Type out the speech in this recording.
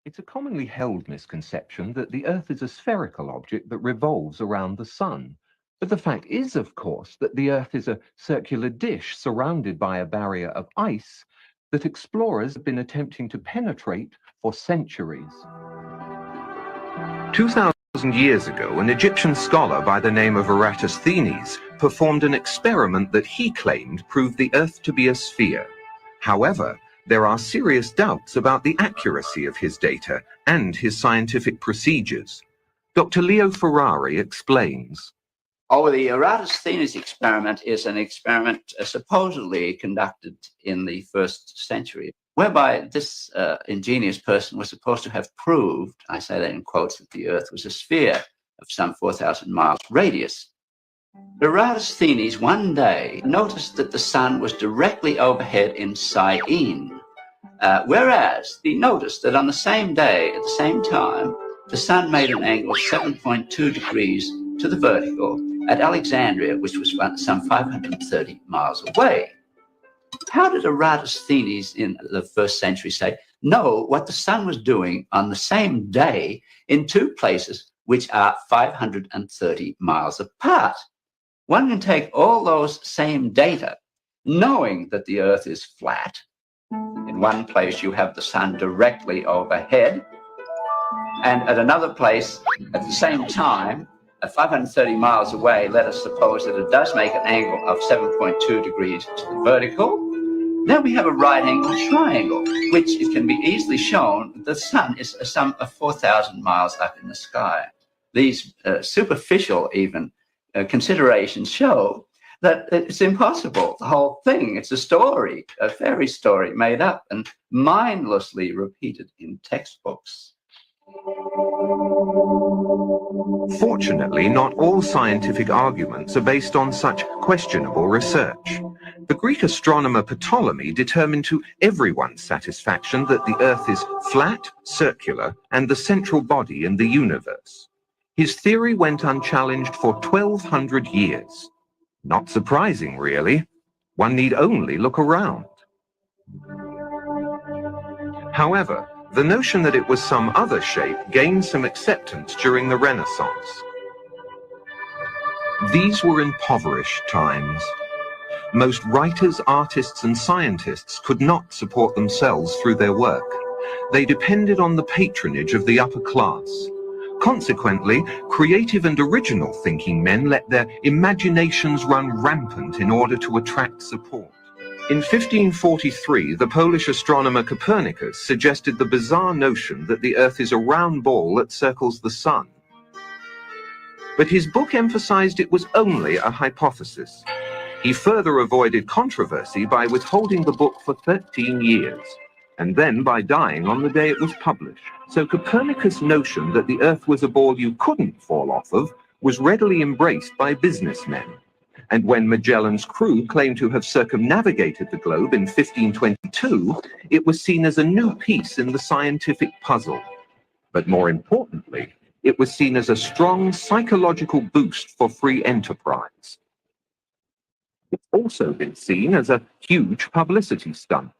It's a commonly held misconception that the Earth is a spherical object that revolves around the Sun. But the fact is, of course, that the Earth is a circular dish surrounded by a barrier of ice that explorers have been attempting to penetrate for centuries. 2,000 years ago, an Egyptian scholar by the name of Eratosthenes performed an experiment that he claimed proved the Earth to be a sphere. However, there are serious doubts about the accuracy of his data and his scientific procedures. Dr. Leo Ferrari explains. Oh, the Eratosthenes experiment is an experiment supposedly conducted in the 1st century, whereby this ingenious person was supposed to have proved, I say that in quotes, that the Earth was a sphere of some 4,000 miles radius. Eratosthenes one day noticed that the sun was directly overhead in Syene, whereas he noticed that on the same day, at the same time, the sun made an angle of 7.2 degrees to the vertical at Alexandria, which was some 530 miles away. How did Eratosthenes in the 1st century know what the sun was doing on the same day in two places which are 530 miles apart? One can take all those same data, knowing that the Earth is flat. In one place, you have the sun directly overhead, and at another place, at the same time, at 530 miles away, let us suppose that it does make an angle of 7.2 degrees to the vertical. Then we have a right angle triangle, which it can be easily shown the sun is some 4,000 miles up in the sky. These superficial even considerations show that it's impossible. The whole thing, it's a story, a fairy story made up and mindlessly repeated in textbooks. Fortunately, not all scientific arguments are based on such questionable research. The Greek astronomer Ptolemy determined to everyone's satisfaction that the Earth is flat, circular, and the central body in the universe. His theory went unchallenged for 1,200 years. Not surprising, really. One need only look around. However, the notion that it was some other shape gained some acceptance during the Renaissance. These were impoverished times. Most writers, artists, and scientists could not support themselves through their work. They depended on the patronage of the upper class. Consequently, creative and original thinking men let their imaginations run rampant in order to attract support. In 1543, the Polish astronomer Copernicus suggested the bizarre notion that the Earth is a round ball that circles the sun. But his book emphasized it was only a hypothesis. He further avoided controversy by withholding the book for 13 years, and then by dying on the day it was published. So Copernicus' notion that the Earth was a ball you couldn't fall off of was readily embraced by businessmen. And when Magellan's crew claimed to have circumnavigated the globe in 1522, it was seen as a new piece in the scientific puzzle. But more importantly, it was seen as a strong psychological boost for free enterprise. It's also been seen as a huge publicity stunt.